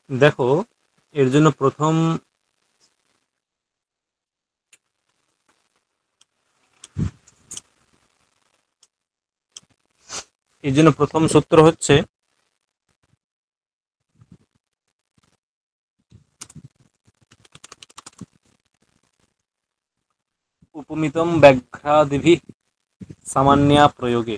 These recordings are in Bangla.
দেখো, এর জন্য প্রথম সূত্র হচ্ছে উপমিতম ব্যাঘ্রাদিভিঃ সামান্যা প্রয়োগে।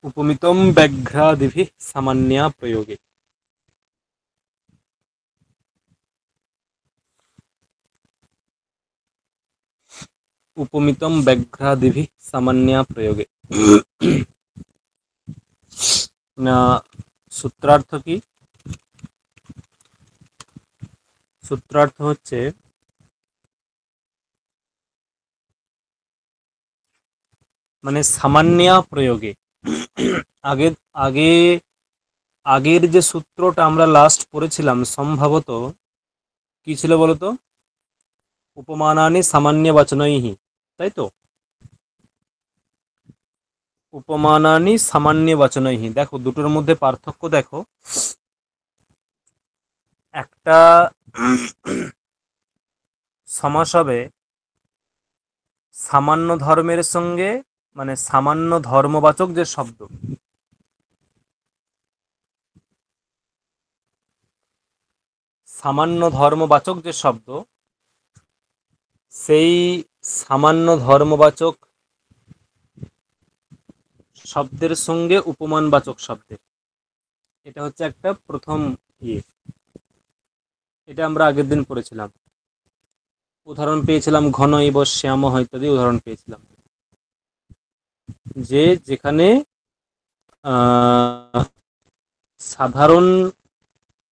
উপমিতম ব্যাঘ্রাদিভিঃ সামান্যা প্রয়োগে। উপমিতম ব্যাঘ্রাদিভিঃ সামান্যা প্রয়োগে। না, সূত্রার্থ কি? সূত্রার্থ হচ্ছে মানে সামান্যা প্রয়োগে। আগে আগে আগের যে সূত্রটা আমরা লাস্ট পড়েছিলাম সম্ভবত কি ছিল বলতো? উপমানানি সামান্যবাচনৈহি, তাই তো? উপমানানি সামান্যবাচনৈহি। দেখো, দুটোর মধ্যে পার্থক্য দেখো। একটা সমাস হবে সামান্য ধর্মের সঙ্গে, মানে সামান্য ধর্মবাচক যে শব্দ, সামান্য ধর্মবাচক যে শব্দ, সেই সামান্য ধর্মবাচক শব্দের সঙ্গে উপমানবাচক শব্দের, এটা হচ্ছে একটা প্রথম ইয়ে। এটা আমরা আগের দিন পড়েছিলাম, উদাহরণ পেয়েছিলাম ঘন ইব শ্যাম ইত্যাদি উদাহরণ পেয়েছিলাম। যে যেখানে সাধারণ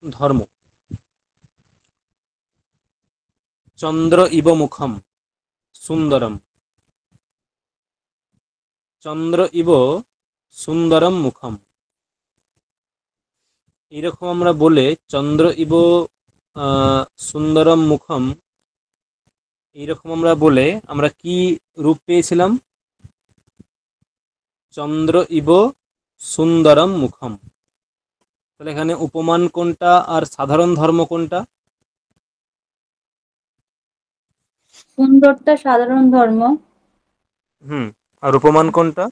ধর্ম, চন্দ্র ইব মুখম সুন্দরম, চন্দ্র ইব সুন্দরম মুখম, এইরকম আমরা বলে চন্দ্র ইব সুন্দরম মুখম, এইরকম আমরা বলে আমরা কি রূপ পেয়েছিলাম? চন্দ্র ইব সুন্দরম মুখম। তাহলে এখানে উপমান কোনটা আর সাধারণ ধর্ম কোনটা? সুন্দরটা সাধারণ ধর্ম, আর উপমান কোনটা?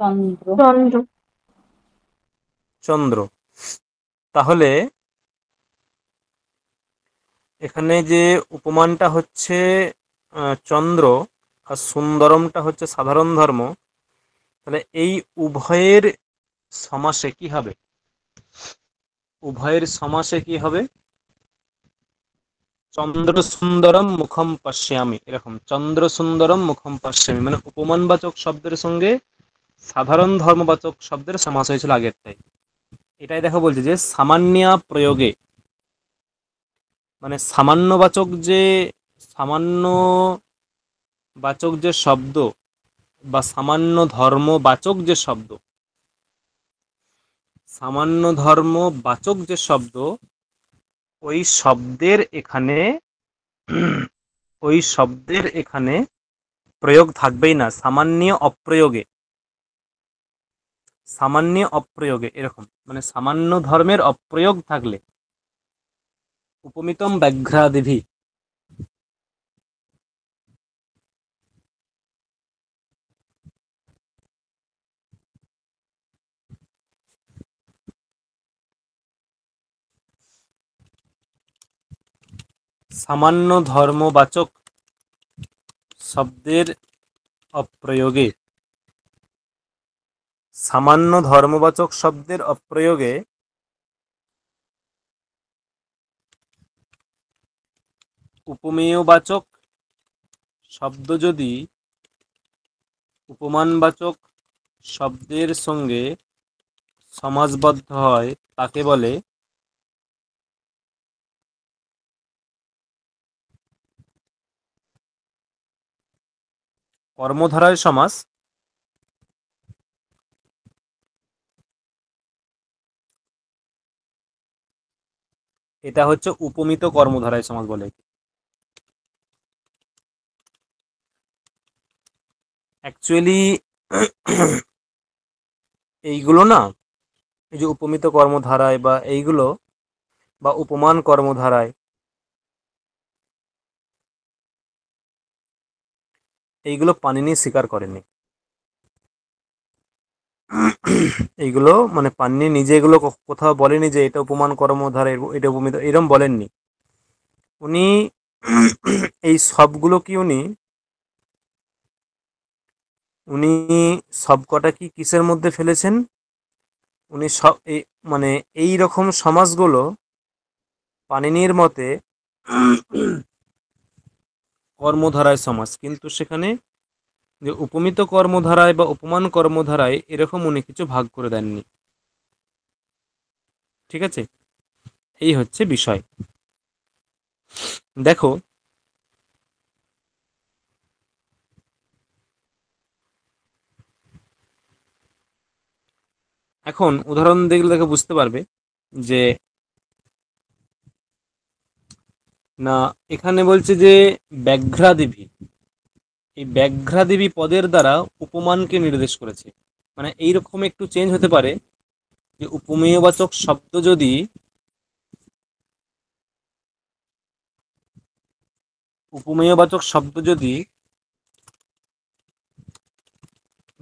চন্দ্র। চন্দ্র। তাহলে এখানে যে উপমানটা হচ্ছে চন্দ্র, আর সুন্দরমটা হচ্ছে সাধারণ ধর্ম, তাহলে এই উভয়ের সমাসে কি হবে? উভয়ের সমাসে কি হবে? চন্দ্র সুন্দরম মুখম পশ্যামি, এরকম চন্দ্র সুন্দরম মুখম পশ্যামি, মানে উপমানবাচক শব্দের সঙ্গে সাধারণ ধর্মবাচক শব্দের সমাস হয়েছিল আগেরটাই। এটাই দেখো বলছে যে সামান্যা প্রয়োগে, মানে সামান্য বাচক যে শব্দ বা সামান্য ধর্মবাচক যে শব্দ, সামান্য ধর্মবাচক যে শব্দ, ওই শব্দের এখানে ওই শব্দের এখানে প্রয়োগ থাকবেই না, সামান্য অপ্রয়োগে এরকম, মানে সামান্য ধর্মের অপ্রয়োগ থাকলে উপমিতম ব্যাঘ্রাদিভি, সামান্য ধর্মবাচক শব্দের অপ্রয়োগে, সামান্য ধর্মবাচক শব্দের অপ্রয়োগে উপমেয়বাচক শব্দ যদি উপমানবাচক শব্দের সঙ্গে সমাসবদ্ধ হয় তাকে বলে কর্মধারয় সমাস। এটা হচ্ছে উপমিত কর্মধারয় সমাস বলে। অ্যাকচুয়ালি এইগুলো না, এই যে উপমিত কর্মধারায় বা এইগুলো বা উপমান কর্মধারায়, এইগুলো পাণিনি স্বীকার করেনি। এইগুলো মানে পাণিনি নিজে এগুলো কোথাও বলেনি যে এটা উপমান কর্মধারা, এটা উপমিত, এরম বলেননি উনি। এই সবগুলো কি উনি উনি সবকটা কি কিসের মধ্যে ফেলেছেন? উনি সব এই মানে এই রকম সমাসগুলো পাণিনির মতে কর্মধারায় সমাস, কিন্তু সেখানে যে উপমিত কর্মধারায় বা উপমান কর্মধারায় এরকম উনি কিছু ভাগ করে দেননি। ঠিক আছে, এই হচ্ছে বিষয়। দেখো, এখন উদাহরণ দেখলে দেখে বুঝতে পারবে যে না, এখানে বলছে যে ব্যাঘ্রাদেবী, এই ব্যাঘ্রাদেবী পদের দ্বারা উপমানকে নির্দেশ করেছে। মানে এইরকম একটু চেঞ্জ হতে পারে যে উপমেয়বাচক শব্দ যদি উপমেয়বাচক শব্দ যদি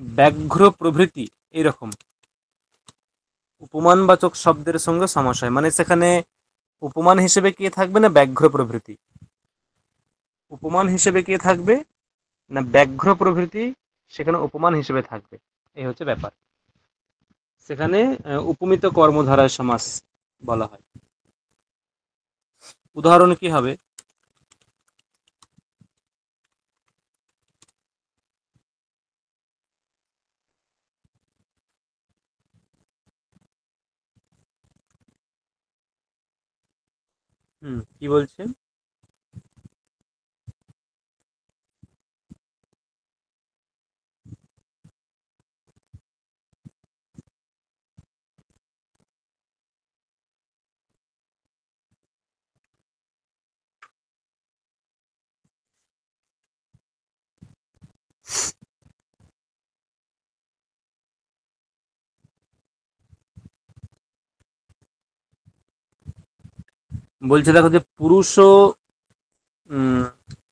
ব্যাঘ্র প্রভৃতি এরকম উপমানবাচক শব্দের সঙ্গে সমাস হয়, মানে সেখানে উপমান হিসেবে কে থাকবে না ব্যাঘ্র প্রভৃতি, উপমান হিসেবে কে থাকবে না ব্যাঘ্র প্রভৃতি, সেখানে উপমান হিসেবে থাকবে। এই হচ্ছে ব্যাপার, সেখানে উপমিত কর্মধারায় সমাস বলা হয়। উদাহরণ কি হবে? কি বলছে? বলছে দেখো যে পুরুষ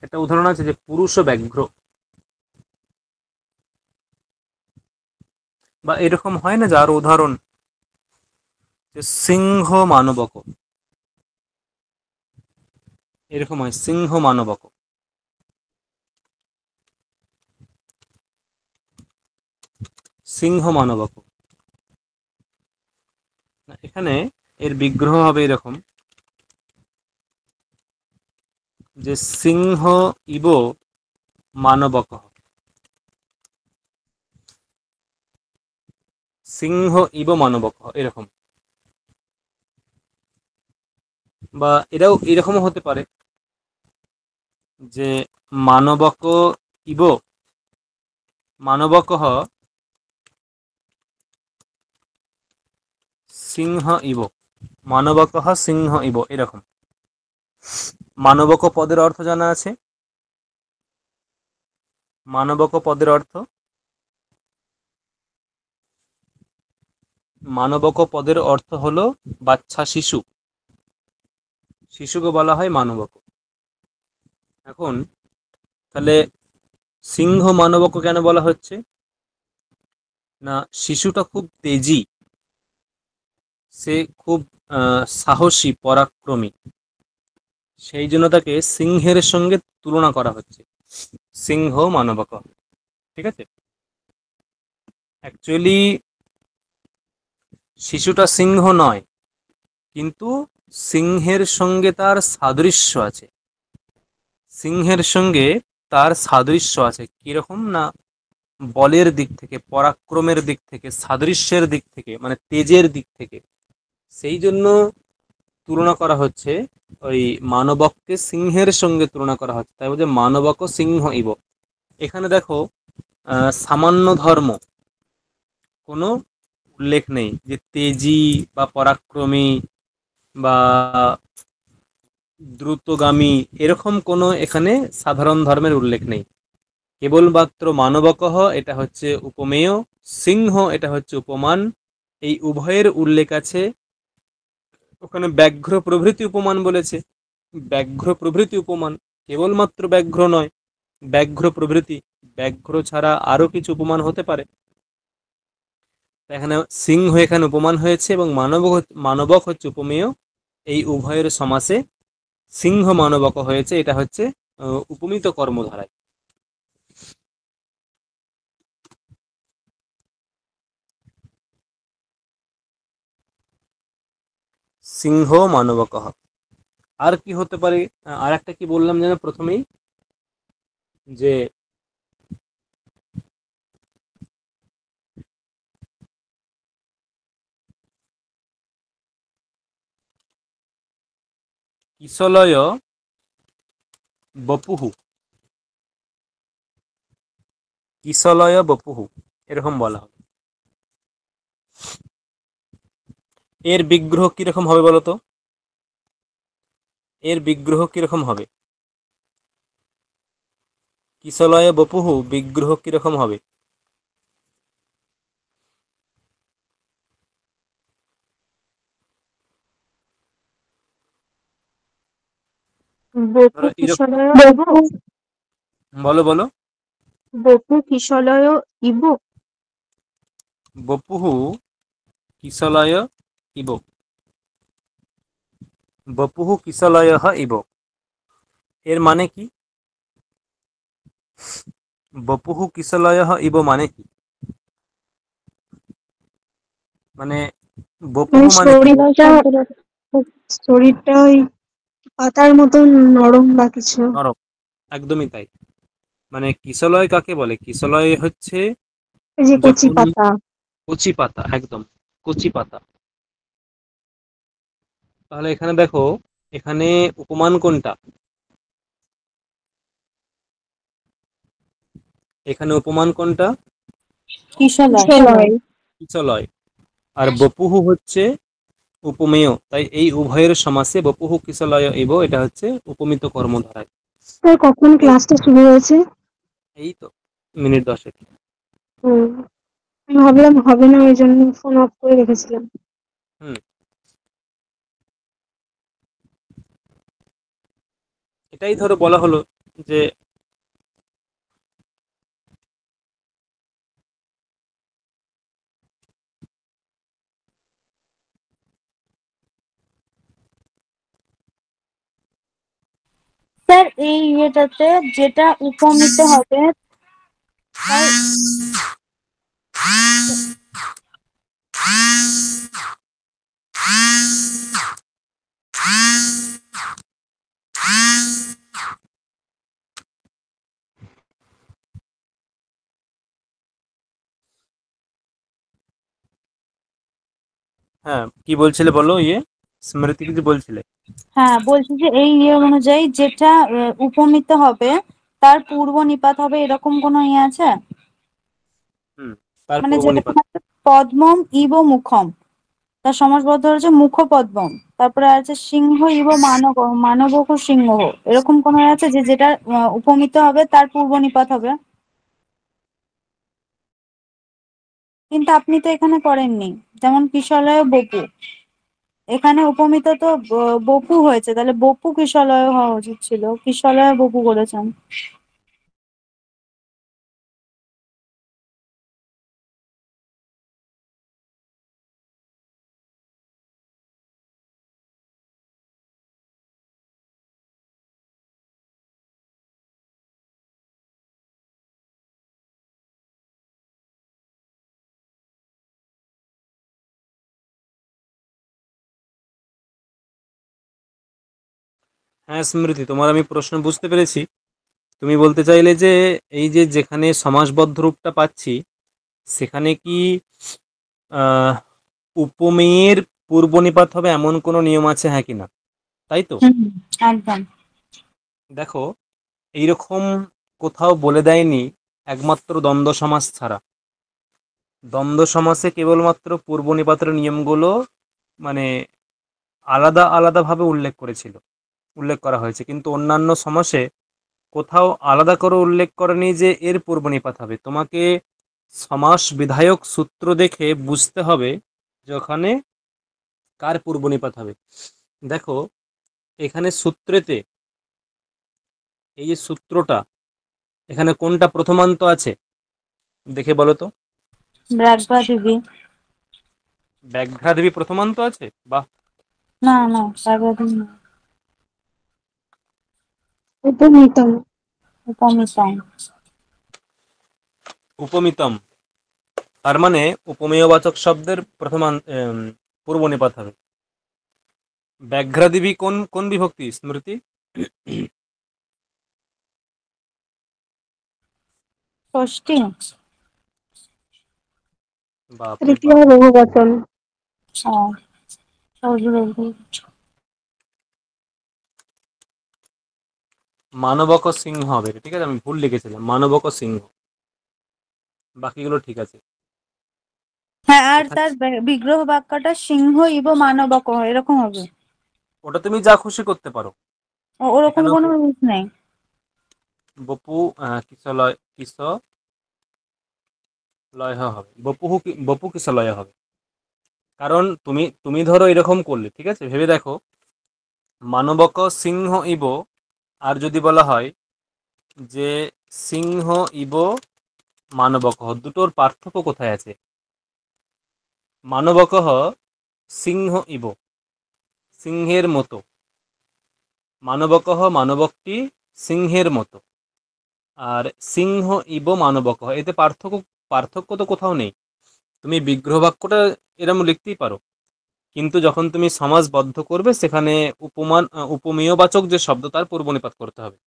একটা উদাহরণ আছে যে পুরুষ ব্যাঘ্র, বা এরকম হয় না, যার উদাহরণ যে সিংহ মানবক, এরকম হয় সিংহ মানবক, সিংহ মানবক। এখানে এর বিগ্রহ হবে এরকম যে সিংহ ইব মানবক, সিংহ ইব মানবক এরকম, বা এটাও এরকমও হতে পারে যে মানবক ইব মানবক সিংহ ইব, মানবক সিংহ ইব এরকম। মানবক পদের অর্থ জানা আছে? মানবক পদের অর্থ, মানবক পদের অর্থ হলো বাচ্চা, শিশু, শিশুকে বলা হয় মানবক। এখন তাহলে সিংহ মানবক কেন বলা হচ্ছে না? শিশুটা খুব তেজি, সে খুব সাহসী, পরাক্রমী, সেই জন্য তাকে সিংহের সঙ্গে তুলনা করা হচ্ছে, সিংহ মানবক। ঠিক আছে, অ্যাকচুয়ালি শিশুটা সিংহ নয়, কিন্তু সিংহের সঙ্গে তার সাদৃশ্য আছে, সিংহের সঙ্গে তার সাদৃশ্য আছে। কিরকম না, বলের দিক থেকে, পরাক্রমের দিক থেকে, সাদৃশ্যের দিক থেকে, মানে তেজের দিক থেকে, সেই জন্য তুলনা করা হচ্ছে, ওই মানবককে সিংহের সঙ্গে তুলনা করা হচ্ছে, তাই বলছে মানবক সিংহ ইব। এখানে দেখো সামান্য ধর্ম কোনো উল্লেখ নেই, যে তেজি বা পরাক্রমী বা দ্রুতগামী এরকম কোনো এখানে সাধারণ ধর্মের উল্লেখ নেই। কেবলমাত্র মানবকহ এটা হচ্ছে উপমেয়, সিংহ এটা হচ্ছে উপমান। এই উভয়ের উল্লেখ আছে ওখানে। ব্যাঘ্র প্রভৃতি উপমান বলেছে, ব্যাঘ্র প্রভৃতি উপমান, কেবলমাত্র ব্যাঘ্র নয়, ব্যাঘ্র প্রভৃতি, ব্যাঘ্র ছাড়া আরো কিছু উপমান হতে পারে। এখানে সিংহ এখানে উপমান হয়েছে এবং মানবক হচ্ছে উপমেয়। এই উভয়ের সমাসে সিংহ মানবক হয়েছে, এটা হচ্ছে উপমিত কর্মধারায়। সিংহ মানবক। আর কি হতে পারে? আর একটা কি বললাম যেন প্রথমেই, যে কিশলয় বপুহু, কিশলয় বপুহু এরকম বলা হবে। এর বিগ্রহ কিরকম হবে বলতো? এর বিগ্রহ কিরকম হবে? কিশলয় বপুহু বিগ্রহ কিরকম হবে? বপু ধরো এরকম, কিশলয় ইব। বলো বলো। বপু কিশলয় ইব। বপুহু কিশলয় ইব, বপুহু কিশলয় ইব, এর মানে কি? বপুহু কিশলয় ইব মানে কি? মানে বপুহু মানে কি? শরীরটা শরীরটা ওই পাতার মতন নরম বা কিছু। নরম, একদমই তাই। মানে কিশলয় কাকে বলে? কিশলয় হচ্ছে এই যে কচি যখন পাতা। কচি পাতা, একদম কচি পাতা। তাহলে এখানে দেখো, এখানে উপমান কোনটা? এখানে উপমান কোনটা? কিশলয়। কিশলয়। আর বপুহু হচ্ছে উপমেয়, তাই এই উভয়ের সমাসে বপুহু কিশলয় ইব, এটা হচ্ছে উপমিত কর্মধারায়। স্যার কখন ক্লাসটা শুরু হয়েছে? এই তো মিনিট 10। ও, আমি ভাবলাম হবে না, ওই জন্য ফোন অফ করে রেখেছিলাম। হুম, এটাই ধরো বলা হলো যে স্যার এই ইয়েটাতে যেটা উপমিত হবে তার হ্যাঁ, কি বলছিলে বলো, স্মৃতি কিছু বলছিলে? হ্যাঁ বলছি যে এই ইয়ে অনুযায়ী যেটা উপমিত হবে তার পূর্ব নিপাত হবে, এরকম কোনো ইয়ে আছে? হুম, তার মানে পূর্ব যেরকম নিপাত। আছে পদ্মম ইব মুখম, তার সমাসবদ্ধ হচ্ছে মুখ পদ্মম। তারপরে আছে সিংহ ইব মানব, মানবক সিংহ। এরকম কোনো আছে যে যেটা উপমিত হবে তার পূর্ব নিপাত হবে? কিন্তু আপনি তো এখানে করেননি। যেমন কিশলয় বপু, এখানে উপমিত তো বপু হয়েছে, তাহলে বপু কিশলয় হওয়া উচিত ছিল, কিশলয় বপু করেছেন। হ্যাঁ স্মৃতি, তোমার আমি প্রশ্ন বুঝতে পেরেছি। তুমি বলতে চাইলে যে এই যে যেখানে সমাসবদ্ধ রূপটা পাচ্ছি, সেখানে কি আহ উপমেয়ের পূর্ব নিপাত হবে এমন কোনো নিয়ম আছে, হ্যাঁ কি না? তাই তো? হুম, একদম। দেখো, এইরকম কোথাও বলে দেয়নি, একমাত্র দ্বন্দ্ব সমাস ছাড়া। দ্বন্দ্ব সমাসে কেবলমাত্র পূর্ব নিপাতের নিয়মগুলো মানে আলাদা আলাদাভাবে উল্লেখ করা হয়েছে, কিন্তু অন্যান্য সমাসে কোথাও আলাদা করে উল্লেখ করেনি যে এর পূর্বনিপাত হবে। তোমাকে সমাস বিধায়ক সূত্র দেখে বুঝতে হবে যে ওখানে কার পূর্বনিপাত হবে। দেখো এখানে সূত্রেতে এই যে সূত্রটা, এখানে কোনটা প্রথমান্ত আছে দেখে বলো তো। ব্রাহ্মদেবী। ব্যাঘ্রাদেবী প্রথমান্ত আছে? বাহ। না না, ব্রাহ্মদেবী না। উপমিতম। উপমিতম। উপমিতম, তার মানে উপমেয়বাচক শব্দের পূর্বনিপাত হবে। ব্যাঘ্রাদেবী কোন কোন বিভক্তি স্মৃতি? ষষ্ঠী। বাপরে তৃতীয় বাপ। বহুবচন। ও, ষষ্ঠী। মানবক সিংহ হবে, ঠিক আছে, আমি ভুল লিখেছিলাম, মানবক সিংহ। বাকিগুলো ঠিক আছে। হ্যাঁ, আর এখানে তার বিগ্রহ বাক্যটা সিংহ ইব মানবক এরকম হবে। ওটা তুমি যা খুশি করতে পারো। ওরকম এখানেও কোনো রুলস নেই। বপু কিসলয় কিস লয় হবে, বপু কিসলয় হবে। কারণ তুমি তুমি ধরো এরকম করলে, ঠিক আছে, ভেবে দেখো, মানবক সিংহ ইব, আর যদি বলা হয় যে সিংহ ইব মানবক, দুটোর পার্থক্য কোথায় আছে? মানবক সিংহ ইব, সিংহের মতো, মানবক মানবকটি সিংহের মতো, আর সিংহ ইব মানবক, এতে পার্থক্য পার্থক্য তো কোথাও নেই। তুমি বিগ্রহ বাক্যটা এরম লিখতেই পারো, কিন্তু যখন তুমি সমাসবদ্ধ করবে সেখানে উপমেয়বাচক যে শব্দ তার পূর্বনিপাত করতে হবে।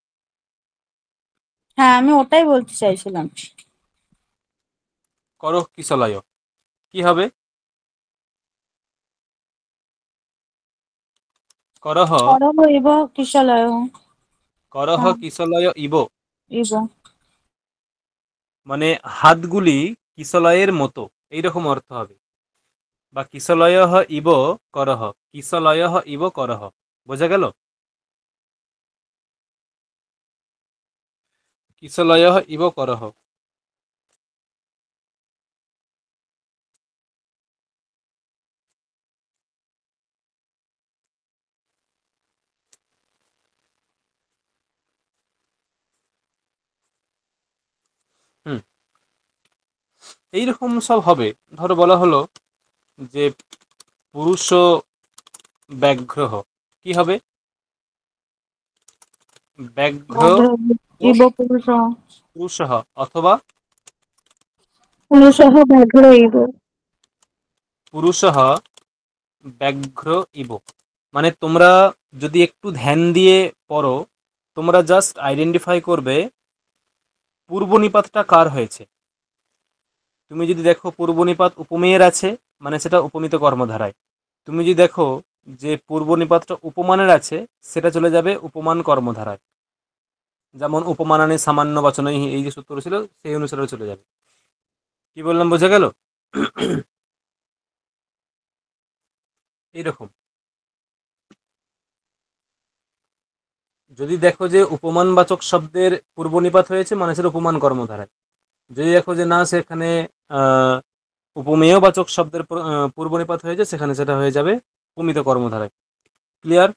হ্যাঁ, আমি ওটাই বলতে চাইছিলাম। করহ কিসলয় কি হবে? করহ, করহ ইব কিশলয়। করহ হ্যাঁ, কিসলয় ইব, ইব। মানে হাতগুলি কিসলয়ের মতো, এইরকম অর্থ হবে। বা কিসলয় ইব করহ, কিসলয় ইব করহ, বোঝা গেল? কিসলয় ইব করহ। হুম, এইরকম সব হবে। ধরো বলা হলো যে পুরুষ ব্যাঘ্র, কি হবে? ব্যাঘ্র ব্যাঘ্র ও ইব পুরুষ। পুরুষ, অথবা পুরুষঃ ব্যাঘ্র ইব। পুরুষ ব্যাঘ্র ইব। মানে তোমরা যদি একটু ধ্যান দিয়ে পড়ো, তোমরা জাস্ট আইডেন্টিফাই করবে পূর্বনিপাতটা কার হয়েছে। তুমি যদি দেখো পূর্বনিপাত উপমেয়ের আছে, মানে সেটা উপমিত কর্মধারায়। তুমি যদি দেখো যে পূর্বনিপাতটা উপমানের আছে, সেটা চলে যাবে উপমান কর্মধারায়। যেমন উপমানানে সামান্য বচনে, এই যে সূত্র ছিল সেই অনুসারে চলে যাবে। কি বললাম বোঝা গেল? এইরকম যদি দেখো যে উপমানবাচক শব্দের পূর্বনিপাত হয়েছে, মানে সেটা উপমান কর্মধারায়। যদি দেখো যে না সেখানে আহ উপমেয়বাচক শব্দের পূর্বনিপাত হয়েছে, সেখানে সেটা হয়ে যাবে উপমিত কর্মধারায়। ক্লিয়ার?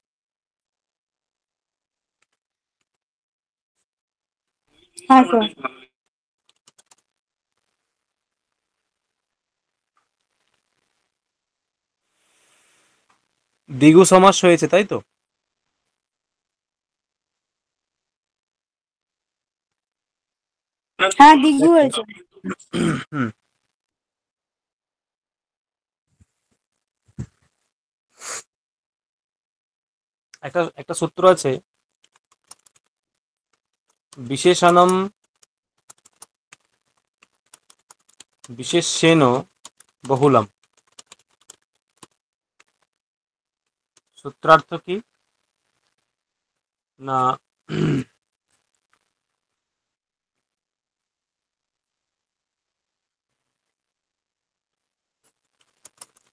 হ্যাঁ স্যার। দ্বিগু সমাস হয়েছে তাই তো? হ্যাঁ, দিঘু দেখো হয়েছে। হুম, একটা একটা সূত্র আছে, বিশেষণম বিশেষ্যেন বহুলম। সূত্রার্থ কি না,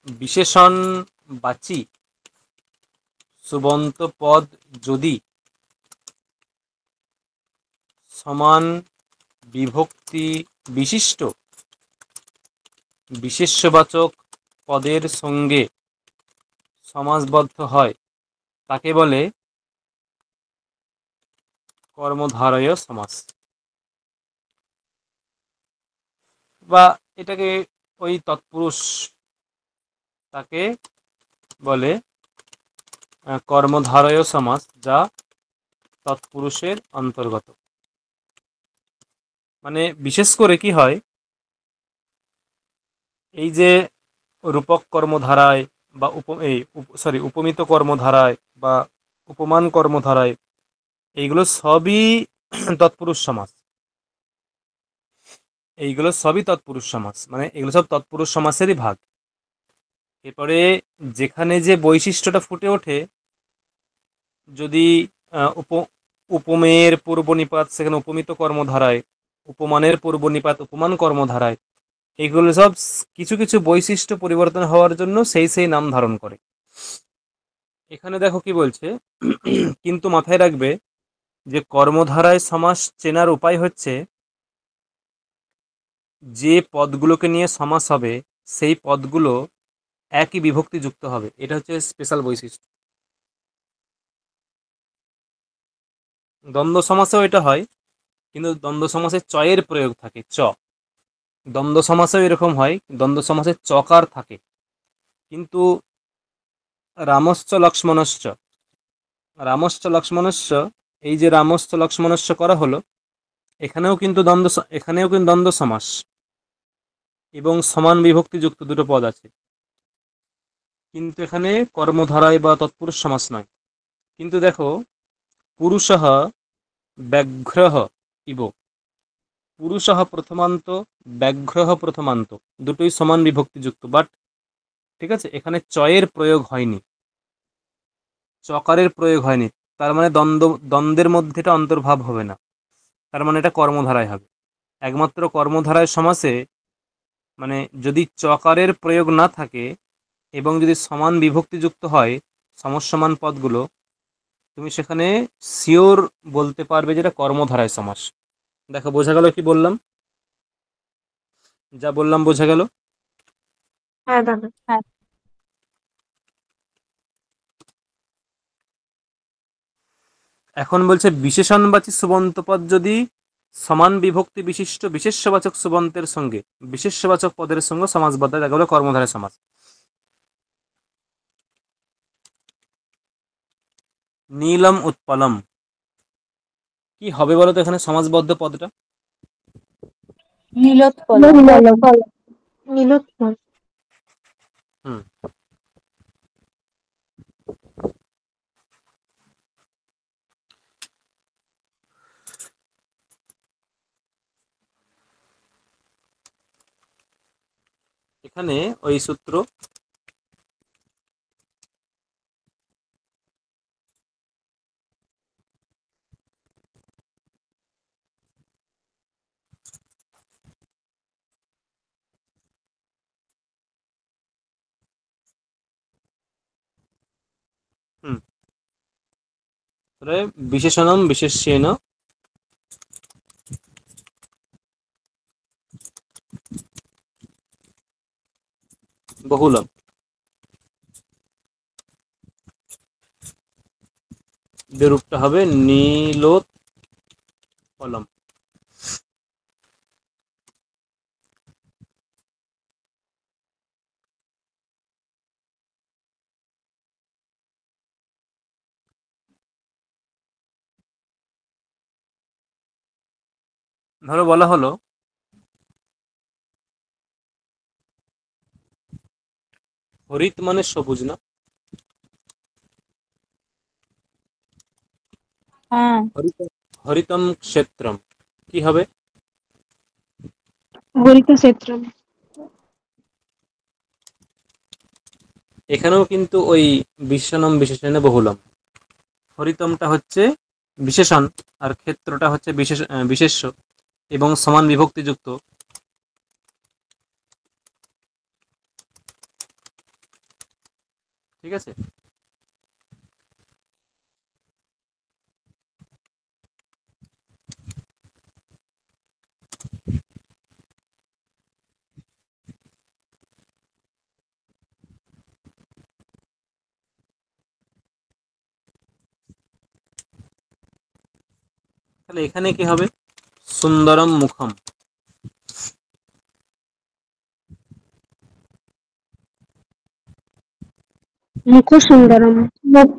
বিশেষণ বাচী সুবন্ত পদ যদি সমান বিভক্তি বিশিষ্ট বিশেষ্যবাচক পদের সঙ্গে সমাসবদ্ধ হয় তাকে বলে কর্মধারয় সমাস। বা এটাকে ওই তৎপুরুষ তাকে বলে কর্মধারয় সমাস, যা তৎপুরুষের অন্তর্গত। মানে বিশেষ করে কি হয়, এই যে রূপক কর্মধারায় বা উপমিত কর্মধারায় বা উপমান কর্মধারায়, এইগুলো সবই তৎপুরুষ সমাস। এইগুলো সবই তৎপুরুষ সমাস, মানে এগুলো সব তৎপুরুষ সমাসেরই ভাগ। এরপরে যেখানে যে বৈশিষ্ট্যটা ফুটে ওঠে, যদি উপমেয়ের পূর্বনিপাত সেখানে উপমিত কর্মধারায়, উপমানের পূর্বনিপাত উপমান কর্মধারায়, এগুলো সব কিছু কিছু বৈশিষ্ট্য পরিবর্তন হওয়ার জন্য সেই নাম ধারণ করে। এখানে দেখো কি বলছে, কিন্তু মাথায় রাখবে যে কর্মধারায় সমাস চেনার উপায় হচ্ছে যে পদগুলোকে নিয়ে সমাস হবে সেই পদগুলো একই বিভক্তি যুক্ত হবে। এটা হচ্ছে স্পেশাল বৈশিষ্ট্য। দ্বন্দ্ব সমাসেও এটা হয়, কিন্তু দ্বন্দ্ব সমাসে চয়ের প্রয়োগ থাকে, চ। দ্বন্দ্ব সমাসেও এরকম হয়, দ্বন্দ্ব সমাসে চকার থাকে। কিন্তু রামশ্চ লক্ষ্মণশ্চ, রামশ্চ লক্ষ্মণশ্চ, এই যে রামশ্চ লক্ষ্মণশ্চ করা হলো, এখানেও কিন্তু দ্বন্দ্ব সমাস এবং সমান বিভক্তি যুক্ত দুটো পদ আছে, কিন্তু এখানে কর্মধারায় বা তৎপুরুষ সমাস নয়। কিন্তু দেখো, পুরুষঃ ব্যাঘ্রঃ ইব, পুরুষঃ প্রথমান্ত, ব্যাঘ্রঃ প্রথমান্ত, দুটোই সমান বিভক্তি যুক্ত, বাট ঠিক আছে, এখানে চয়ের প্রয়োগ হয়নি, চকারের প্রয়োগ হয়নি। তার মানে দ্বন্দ্বের মধ্যে এটা অন্তর্ভাব হবে না, তার মানে এটা কর্মধারায় হবে। একমাত্র কর্মধারায় সমাসে, মানে যদি চকারের প্রয়োগ না থাকে এবং যদি সমান বিভক্তিযুক্ত হয় সমসমান পদগুলো, তুমি সেখানে শিওর বলতে পারবে যেটা কর্মধারায় সমাস। দেখো বোঝা গেল কি বললাম? যা বললাম বোঝা গেল? হ্যাঁ দাদা। হ্যাঁ। এখন বলছে বিশেষণবাচী সুবন্ত পদ যদি সমান বিভক্তি বিশিষ্ট বিশেষ্যবাচক সুবন্তের সঙ্গে বিশেষ্যবাচক পদের সঙ্গে সমাসবদ্ধ হয়, তাকে বলে কর্মধারায় সমাস। নীলম উৎপলম, কি হবে বলো তো এখানে সমাসবদ্ধ পদটা? নীলোৎপল। নীলোৎপল। হুম, এখানে ওই সূত্র বিশেষণম বিশেষ্যেন বহুলম, রূপটা হবে নীলোৎপলম। ধরো বলা হলো হরিত মানে সবুজ না? হ্যাঁ। হরিতম ক্ষেত্রম, কি হবে? হরিত ক্ষেত্র। এখানেও কিন্তু ওই বিশেষণম বিশেষণ বহুলম, হরিতমটা হচ্ছে বিশেষণ আর ক্ষেত্রটা হচ্ছে বিশেষ্য এবং সমান বিভক্তিযুক্ত। ঠিক আছে, তাহলে এখানে কি হবে? সুন্দরম মুখম। মুখ সুন্দরম। মুখ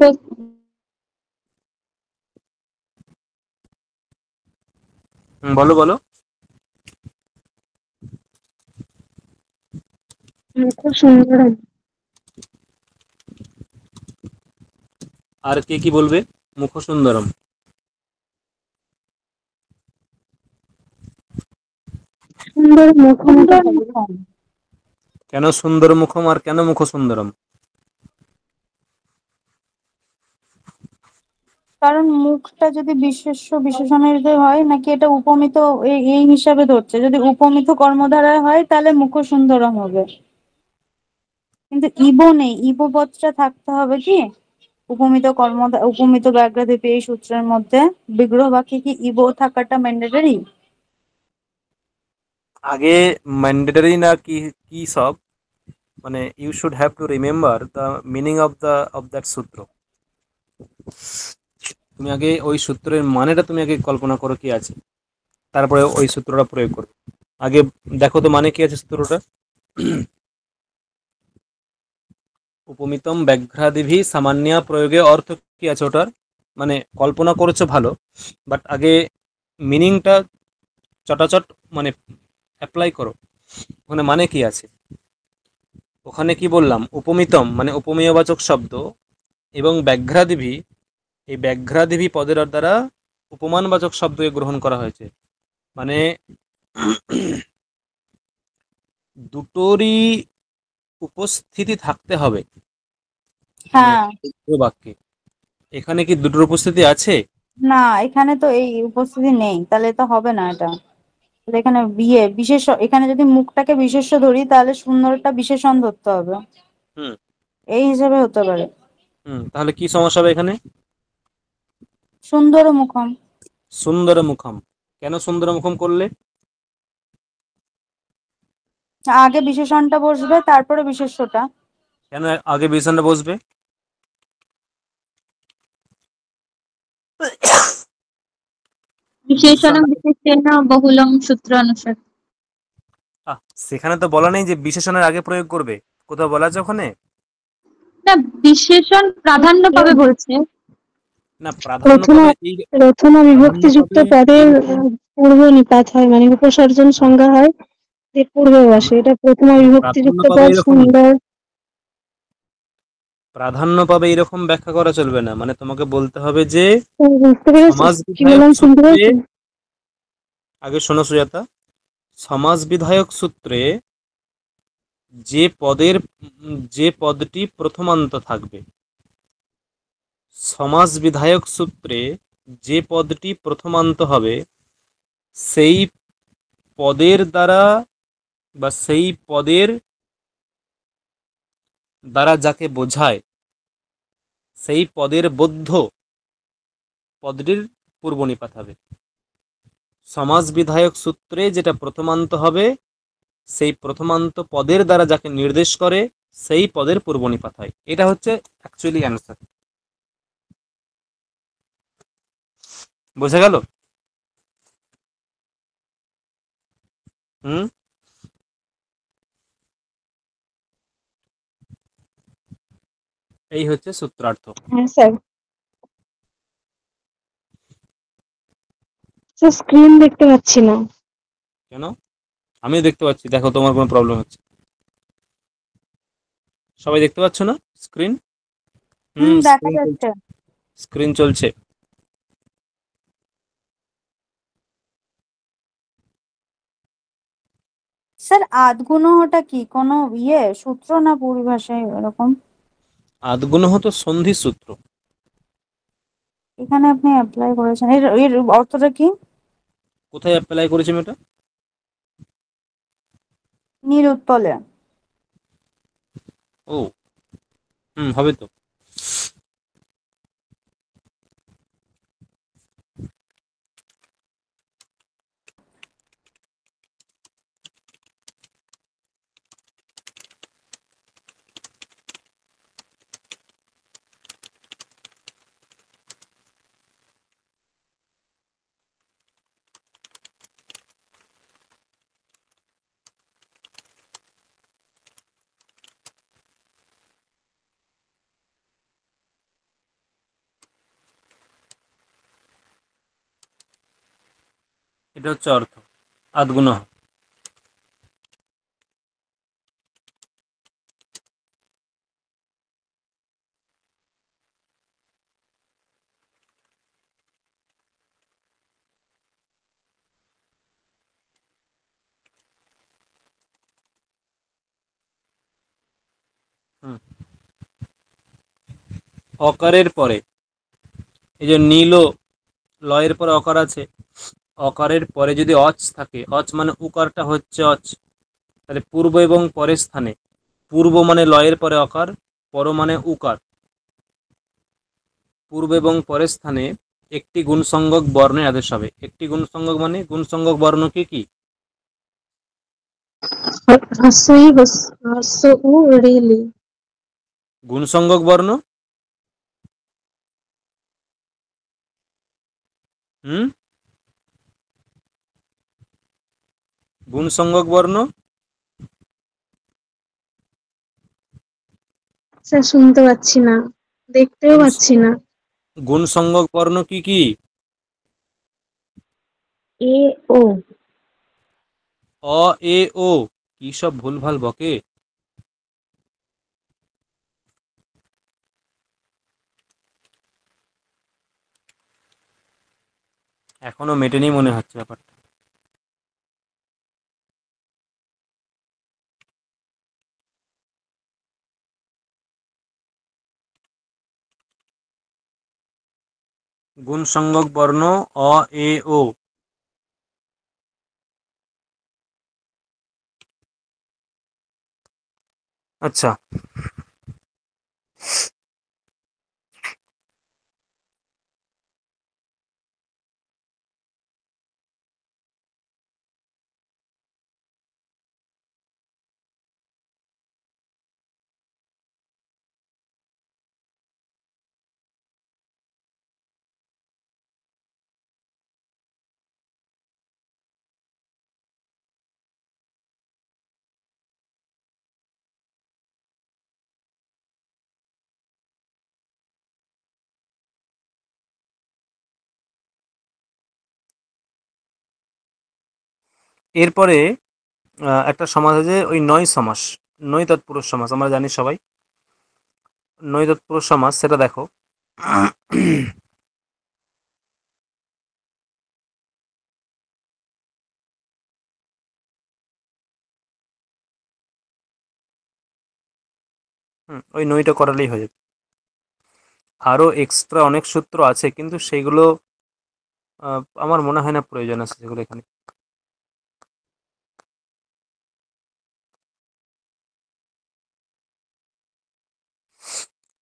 বলো বলো। মুখ সুন্দরম। আর কে কি বলবে? মুখ সুন্দরম। সুন্দর মুখমটা সুন্দর হবে। মুখম। কেন সুন্দর মুখম আর কেন মুখ সুন্দরম? কারণ মুখটা যদি বিশেষ্য বিশেষণের যে হয় নাকি এটা উপমিত, এই হিসাবে ধরছে। যদি উপমিত কর্মধারায় হয় তাহলে মুখ সুন্দরম হবে, কিন্তু ইবো নেই, ইবো পদটা থাকতে হবে কি উপমিত কর্ম, উপমিত ব্যাঘ্রাদীপী এই সূত্রের মধ্যে বিগ্রহ বাক্যে কি ইবো থাকাটা ম্যান্ডেটরি? আগে ম্যান্ডেটরি না কি কি সব, মানে you should have to remember the meaning of that সূত্র। তুমি আগে ওই সূত্রের মানেটা তুমি আগে কল্পনা করো কি আছে, তারপরে ওই সূত্রটা প্রয়োগ করো। আগে দেখো তো মানে কি আছে সূত্রটা। উপমিতম ব্যাঘ্রাদিভি সামান্য প্রয়োগে অর্থ কি আছে ওটার, মানে কল্পনা করেছো ভালো, বাট আগে মিনিংটা চটাচট মানে অ্যাপ্লাই করো। ওখানে মানে কি আছে? ওখানে কি বললাম? উপমিতম মানে উপমেয়বাচক শব্দ এবং ব্যাঘ্রাদিভি, এই ব্যাঘ্রাদিভি পদের দ্বারা উপমানবাচক শব্দকে গ্রহণ করা হয়েছে। মানে দুটোরই উপস্থিতি থাকতে হবে মানে হ্যাঁ। বাক্যে। এখানে কি দুটোর উপস্থিতি আছে? না, এখানে তো এই উপস্থিতি নেই, তাহলে তো হবে না এটা। তাহলে এখানে বিশেষ, এখানে যদি মুখটাকে বিশেষ্য ধরি তাহলে সুন্দরটা বিশেষণ ধরতে হবে, হুম। এই হিসেবে হতে পারে। তাহলে কি সমস্যা হবে এখানে? সুন্দর মুখম। সুন্দর মুখম। কেন সুন্দর মুখম করলে? আগে বিশেষণটা বসবে তারপরে বিশেষ্যটা। কেন আগে বিশেষণটা বসবে? বিশেষণম বিশেষণটা বিশেষেণ বহুলম সূত্র অনুসারে। সেখানে তো বলা নেই যে বিশেষণের আগে প্রয়োগ করবে, কোথাও বলা আছে ওখানে? না, বিশেষণ প্রাধান্য পাবে বলছে। না, প্রাধান্য পাবে এই, প্রথমা প্রাধান্য বিভক্তিযুক্ত পাবে পদের এইরকম। পূর্ব নিপাত হয়, মানে উপসর্জন হ্যাঁ, সংজ্ঞা হয় যে পূর্বে বসে। এটা প্রথমা প্রাধান্য বিভক্তিযুক্ত পাবে পদ এরকমই, সুন্দর। প্রাধান্য পাবে এরকম ব্যাখ্যা করা চলবে না। মানে তোমাকে বলতে হবে যে বুঝতে পেরেছো সমাজ কি বিধায়ক বললাম? শুনতে সূত্রে, পেরেছো? আগে শোনো সুজাতা, সমাজ বিধায়ক সূত্রে যে পদটি প্রথমান্ত থাকবে, সমাজ বিধায়ক সূত্রে যে পদটি প্রথমান্ত হবে, সেই পদের দ্বারা বা সেই পদের দ্বারা যাকে বোঝায়, সেই পদের বৌদ্ধ পদটির পূর্বনিপাত হবে। সমাজ বিধায়ক সূত্রে যেটা প্রথমান্ত হবে, সেই প্রথমান্ত পদের দ্বারা যাকে নির্দেশ করে সেই পদের পূর্বনিপাত হয়। এটা হচ্ছে অ্যাকচুয়ালি অ্যান্সার। বোঝা গেল? হুম। এই হচ্ছে সূত্রার্থ। হ্যাঁ স্যার। স্ক্রিন দেখতে পাচ্ছি না। কেন? আমিও দেখতে পাচ্ছি, দেখো তোমার কোনো প্রবলেম হচ্ছে? সবাই দেখতে পাচ্ছ না স্ক্রিন? দেখা স্ক্রিন চলছে, যাচ্ছে। স্ক্রিন চলছে। স্যার আধগুণহটা কি কোনো সূত্র না পরিভাষায় এরকম? আদগুণহ তো সন্ধি সূত্র। এখানে আপনি অ্যাপ্লাই করেছেন, এর এর অর্থটা কি? কোথায় অ্যাপ্লাই করেছি আমি এটা? নিরুৎপলে। ও, হবে তো। এটা হচ্ছে অর্থ। আদগুণঃ। হুম। অকারের পরে এই যে নীল লয়ের পরে অকার আছে, অকারের পরে যদি অচ থাকে, অচ মানে উকারটা হচ্ছে অচ, তাহলে পূর্ব এবং পরের স্থানে, পূর্ব মানে লয়ের পরে অকার, পর মানে উকার, পূর্ব এবং পরের স্থানে একটি গুণসংজ্ঞক বর্ণের আদেশ হবে। একটি গুণসংজ্ঞক মানে গুণসংজ্ঞক বর্ণ কি কি? হস্যই হস্য উ ঋলি। গুণসংজ্ঞক বর্ণ। হুম, গুণসংজ্ঞক বর্ণ। স্যার শুনতে পাচ্ছি না, দেখতেও গুণ পাচ্ছি না। গুণসংজ্ঞক বর্ণ কি কি? এ ও। অ, এ, ও। কি সব ভুলভাল বকে। এখনো মেটেনি মনে হচ্ছে ব্যাপারটা। গুণসংজ্ঞক বর্ণ অ, এ, ও। আচ্ছা, এরপরে একটা সমাস আছে, ওই নয় সমাস, নয় তৎপুরুষ সমাস, আমরা জানি সবাই নয় তৎপুরুষ সমাস, সেটা দেখো। ওই নয়টা করালেই হয়ে যাবে। আরও এক্সট্রা অনেক সূত্র আছে, কিন্তু সেগুলো আমার মনে হয় না প্রয়োজন আছে সেগুলো এখানে।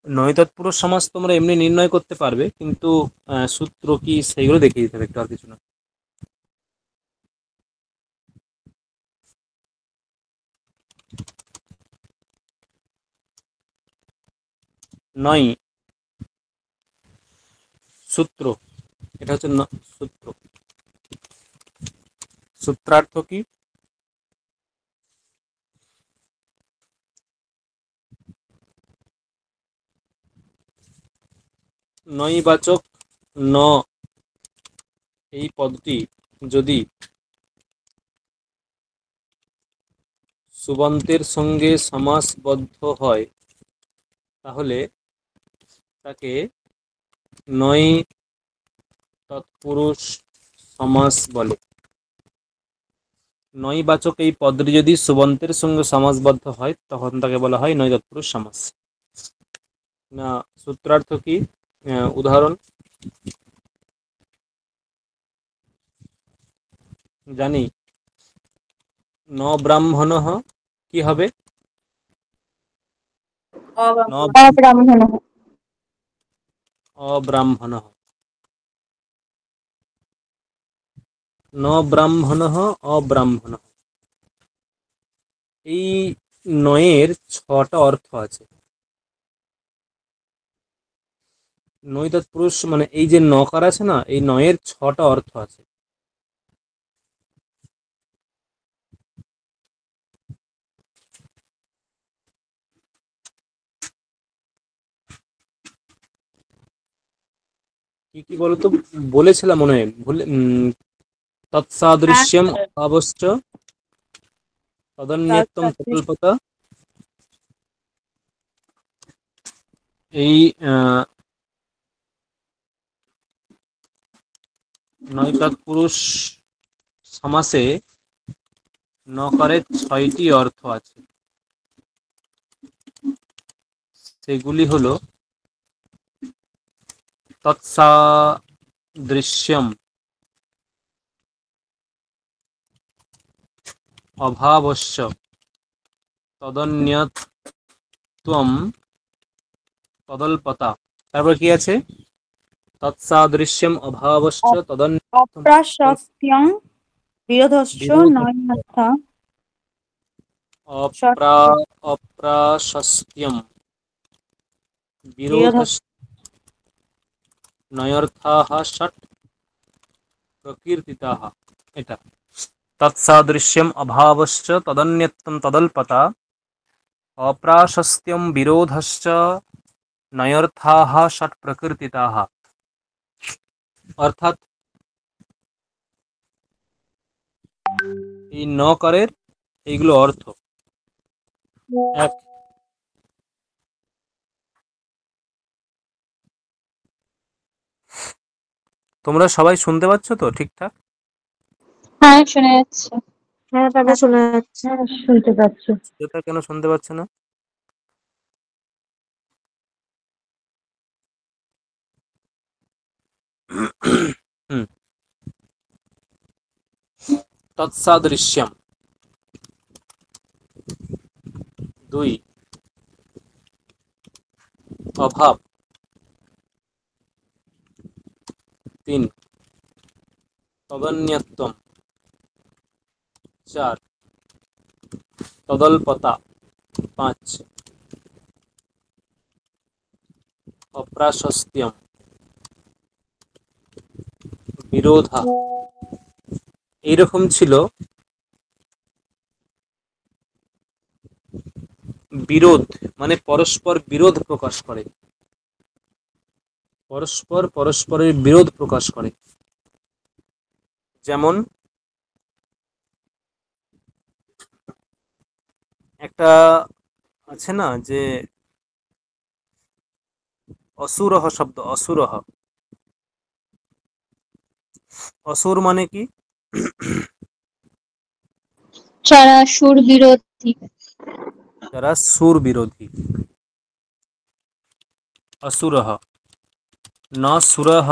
নয় তৎপুরুষ সমাস তোমরা এমনি নির্ণয় করতে পারবে, কিন্তু সূত্র কি সেইগুলো দেখিয়ে দিতে হবে একটু, আর কিছু না। নয় সূত্র, এটা হচ্ছে সূত্র। সূত্রার্থ কি? নয়বাচক ন এই পদটি যদি সুবন্তের সঙ্গে সমাসবদ্ধ হয়, তাহলে তাকে নয় তৎপুরুষ সমাস বলে। নয়বাচক এই পদটি যদি সুবন্তের সঙ্গে সমাসবদ্ধ হয়, তখন তাকে বলা হয় নয় তৎপুরুষ সমাস। না, সূত্রার্থ কি? উদাহরণ জানি। ন ব্রাহ্মণঃ কি হবে? ন অব্রাহ্মণ। অব্রাহ্মণঃ। ন ব্রাহ্মণঃ অব্রাহ্মণঃ। এই নয়ের ছটা অর্থ আছে। নয় তৎপুরুষ মানে এই যে নকার আছে না, এই নয়ের ছটা অর্থ আছে। কি কি বলতো? বলেছিলাম মনে হয়, ভুলে তৎসাদৃশ্যম অভাবশ্চ তদন্যত্বম তৎসাদৃশ প্রকল্পতা। এই নয় তৎপুরুষ সমাসে নকারের 6টি অর্থ আছে। সেগুলি হলো তৎসাদৃশ্যম, অভাবশ্চ, তদন্যত্বম, তদল্পতা। তারপর কি আছে? তৎসাদৃশ্যম অভাবশ্চ তদন্যত্বম অপ্রাশস্ত্যং বিরোধস্য নয়নর্থা অপ্রাশস্ত্যম বিরোধশ্চ নয়র্থাঃ ষট প্রকীর্তিতাঃ। এটা তৎসাদৃশ্যম অভাবশ্চ তদন্যত্বম তদল্পতা অপ্রাশস্ত্যম বিরোধশ্চ নয়র্থাঃ ষট প্রকীর্তিতাঃ। অর্থাৎ এই নকারের এইগুলো অর্থ। এক, তোমরা সবাই শুনতে পাচ্ছ তো ঠিকঠাক? হ্যাঁ, শোনা যাচ্ছে। হ্যাঁ দাদা শোনা যাচ্ছে। শুনতে পাচ্ছি। এটা কেন শুনতে পাচ্ছ না? হুম। তৎসাদৃশ্যম 2, অভাব 3, তদন্যত্বম 4, তদল্পতা 5, অপ্রাশস্ত্যম বিরোধা। এইরকম ছিল বিরোধ, মানে পরস্পর বিরোধ প্রকাশ করে, পরস্পর পরস্পরের বিরোধ প্রকাশ করে। যেমন একটা আছে না যে অসুরহ শব্দ, অসুরহ, অসুর মানে কি? যারা সুর বিরোধী। যারা সুর বিরোধী। অসুরহ, ন সুরহ,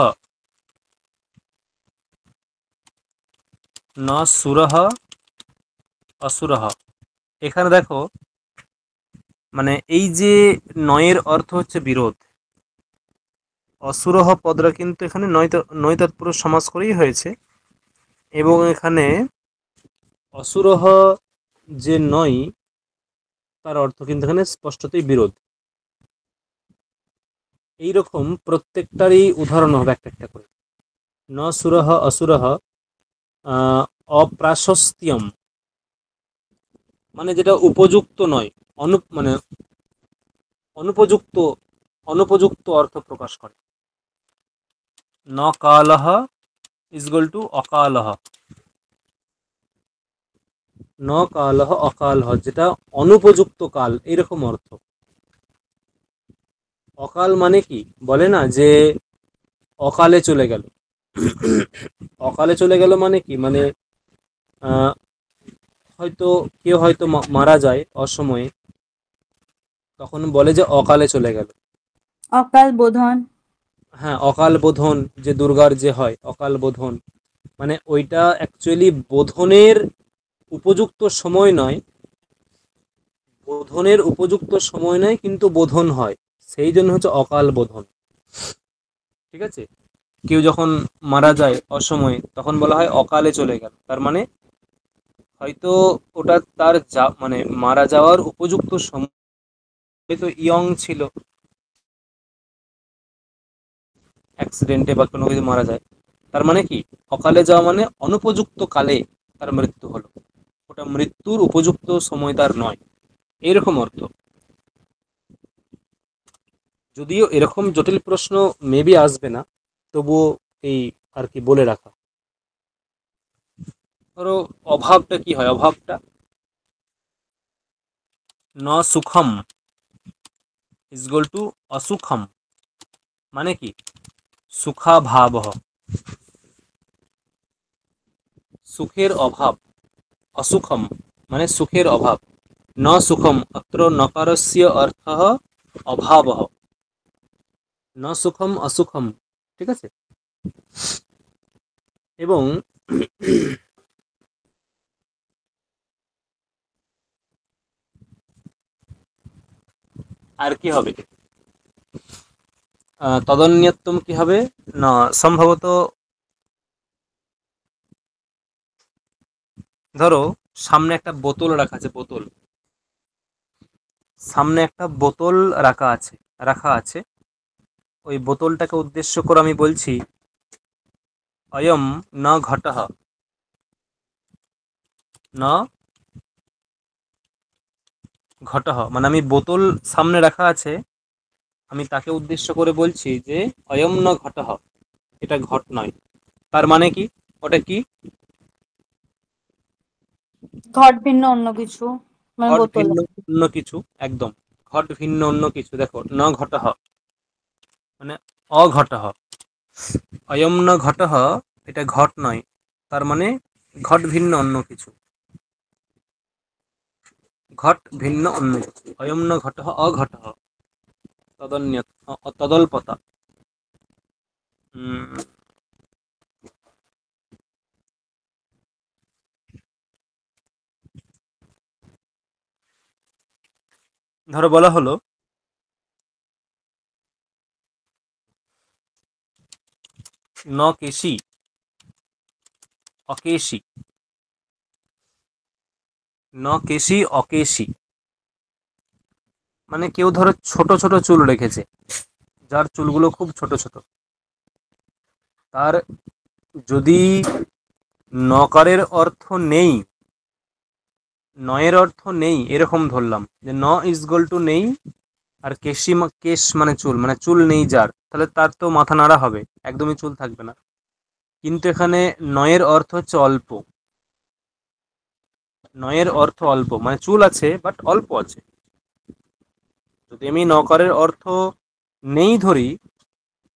ন সুরহ অসুরহ। এখানে দেখো, মানে এই যে নয়ের অর্থ হচ্ছে বিরোধ, অসুরহ পদরা কিন্তু এখানে নয় তৎপুরুষ সমাস করেই হয়েছে, এবং এখানে অসুরহ যে নয় তার অর্থ কিন্তু এখানে স্পষ্টতই বিরোধ। এইরকম প্রত্যেকটারই উদাহরণ হবে একটা একটা করে। ন সুরহ অসুরহ, অপ্রাশস্ত্যম মানে যেটা উপযুক্ত নয়, মানে অনুপযুক্ত, অনুপযুক্ত অর্থ প্রকাশ করে। ন কালহ ইজগল টু অকালহ, ন কালহ অকালহ যেটা অনুপযুক্ত কাল, এরকম অর্থ। অকাল মানে কি বলে না যে অকালে চলে গেল, অকালে চলে গেল মানে কি, মানে হয়তো কেউ হয়তো মারা যায় অসময়ে, তখন বলে যে অকালে চলে গেল। অকাল বোধন। হ্যাঁ, অকাল বোধন যে দুর্গার যে হয় অকাল বোধন, মানে ওইটা অ্যাকচুয়ালি বোধনের উপযুক্ত সময় নয়, বোধনের উপযুক্ত সময় নয় কিন্তু বোধন হয়, সেই জন্য হচ্ছে অকাল বোধন। ঠিক আছে, কেউ যখন মারা যায় অসময়ে তখন বলা হয় অকালে চলে গেল, তার মানে হয়তো ওটা তার মানে মারা যাওয়ার উপযুক্ত সময়, তো ইয়ং ছিল, অ্যাক্সিডেন্টে বা কোনো কিছু মারা যায়, তার মানে কি অকালে যাওয়া মানে অনুপযুক্ত কালে তার মৃত্যু হলো, ওটা মৃত্যুর উপযুক্ত সময় তার নয়, এইরকম অর্থ। যদিও এরকম জটিল প্রশ্ন মেবি আসবে না, তবুও এই আর কি বলে রাখা। ধরো অভাবটা কি হয়, অভাবটা ন সুখম ইজ ইকুয়াল টু অসুখম, মানে কি সুখাভাবঃ, সুখের অভাব, অসুখম মানে সুখের অভাব, ন সুখম অত্র নকারস্য অর্থः অভাবঃ, ন সুখম অসুখম, ঠিক আছে। এবং আর কি হবে, তদন্যত্তম কি হবে না, সম্ভবত ধরো সামনে একটা বোতল রাখা আছে, বোতল, সামনে একটা বোতল রাখা আছে, ওই বোতলটাকে উদ্দেশ্য করে আমি বলছি অয়ম ন ঘটঃ, ন ঘটঃ, মানে আমি বোতল সামনে রাখা আছে, আমি তাকে উদ্দেশ্য করে বলছি যে অয়ম ন ঘটঃ, এটা ঘট নয়। তার মানে কি, ওটা কি, ঘট ভিন্ন অন্য কিছু, মানে ঘট বোতল। ভিন্ন অন্য কিছু, একদম ঘট ভিন্ন অন্য কিছু। দেখো ন ঘটঃ মানে অঘটঃ, অয়ম ন ঘটঃ, এটা ঘট নয়, তার মানে ঘট ভিন্ন অন্য কিছু, ঘট ভিন্ন অন্য কিছু, অয়ম ন ঘটঃ অঘটঃ, তদন্য তদল্পতা। উম, ধরো বলা হলো ন কেশি অকেশি, ন কেশি অকেশি, মানে কেউ ধরো ছোট ছোট চুল রেখেছে, যার চুলগুলো খুব ছোট ছোট, তার যদি নকারের অর্থ নেই, নয়ের অর্থ নেই এরকম ধরলাম, যে ন ইজ ইকুয়াল টু নেই, আর কেশি কেশ মানে চুল, মানে চুল নেই যার, তাহলে তার তো মাথা নাড়া হবে, একদমই চুল থাকবে না। কিন্তু এখানে নয়ের অর্থ হচ্ছে অল্প, নয়ের অর্থ অল্প, মানে চুল আছে বাট অল্প আছে। যদি আমি নকারের অর্থ নেই ধরি,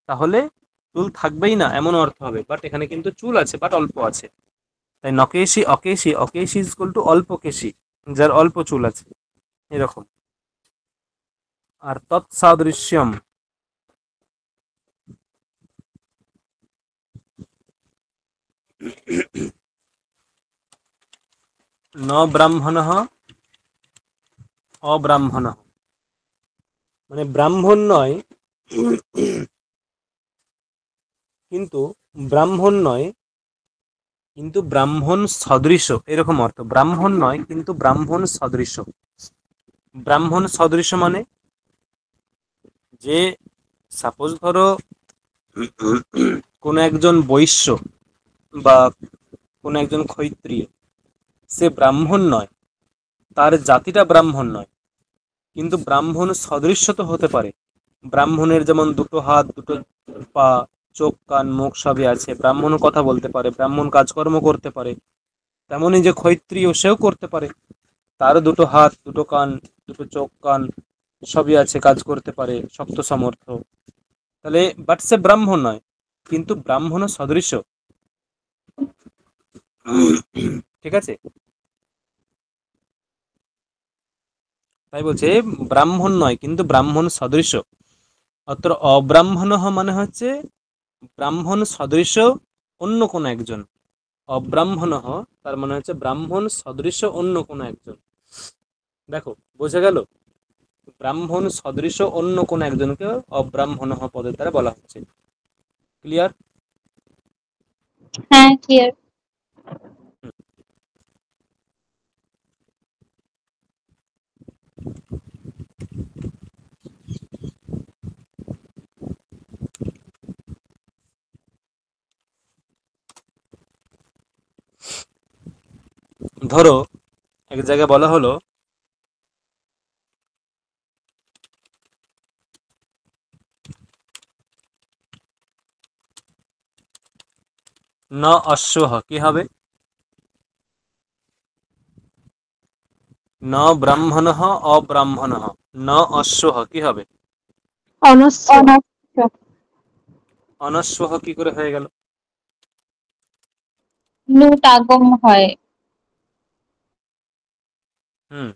তাহলে চুল থাকবেই না এমন অর্থ হবে, বাট এখানে কিন্তু চুল আছে বাট অল্প আছে। তাই নকেশি অকেশি, অকেশি ইজ ইকুয়াল টু অল্প কেশি, যার অল্প চুল আছে, এরকম। আর তৎসাদৃশ্যম ন ব্রাহ্মণঃ অব্রাহ্মণঃ, মানে ব্রাহ্মণ নয় কিন্তু, ব্রাহ্মণ নয় কিন্তু ব্রাহ্মণ সদৃশ, এরকম অর্থ, ব্রাহ্মণ নয় কিন্তু ব্রাহ্মণ সদৃশ। ব্রাহ্মণ সদৃশ মানে, যে সাপোজ ধরো কোন একজন বৈশ্য বা কোন একজন ক্ষত্রিয়, সে ব্রাহ্মণ নয়, তার জাতিটা ব্রাহ্মণ নয়, কিন্তু ব্রাহ্মণ সদৃশ্য তো হতে পারে। ব্রাহ্মণের যেমন দুটো হাত, দুটো পা, চোখ কান মুখ সবই আছে, ব্রাহ্মণও কথা বলতে পারে, ব্রাহ্মণ কাজকর্ম করতে পারে, তেমনই যে ক্ষত্রিয় সেও করতে পারে, তারও দুটো হাত, দুটো কান, দুটো চোখ কান সবই আছে, কাজ করতে পারে, শক্ত সামর্থ্য। তাহলে বাট সে ব্রাহ্মণ নয়, কিন্তু ব্রাহ্মণ সদৃশ, ঠিক আছে। তাই বলছে ব্রাহ্মণ নয় কিন্তু ব্রাহ্মণ সদৃশ। অত্র অব্রাহ্মণ মানে হচ্ছে ব্রাহ্মণ সদৃশ অন্য কোনো একজন, অব্রাহ্মণ তার মানে হচ্ছে ব্রাহ্মণ সদৃশ অন্য কোনো একজন। দেখো বোঝা গেল, ব্রাহ্মণ সদৃশ অন্য কোনো একজনকে অব্রাহ্মণ পদের দ্বারা বলা হচ্ছে। ক্লিয়ার? হ্যাঁ, ক্লিয়ার। ধরো এক জায়গায় বলা হলো ন অশ্বহ, কি হবে, ন ব্রাহ্মণঃ অব্রাহ্মণঃ ন অশ্বঃ কি হবে? অনস্য। অনশ্বঃ কি করে হয়ে গেল? নুট আগম হয়। হুম,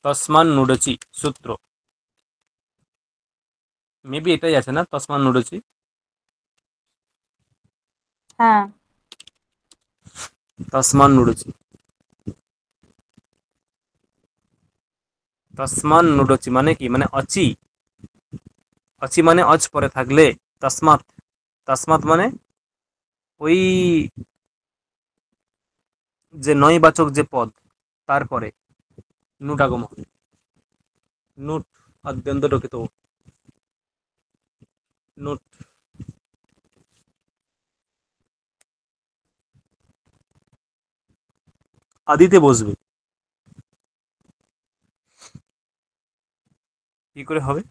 তসমান নুডচি সূত্র, মেবি এটাই আছে না, তসমান নুডচি। হ্যাঁ, তসমান নুডচি, তসমান নুডচি মানে কি? মানে অচি, অচি মানে অজ পরে থাকলে, তসমাৎ, তসমাৎ মানে ওই যে নয়বাচক যে পদ তারপরে নুট আগম হবে। নুট অত্যন্ত রক্ষিত, নুট আদিতে বসবে, কি করে হবে?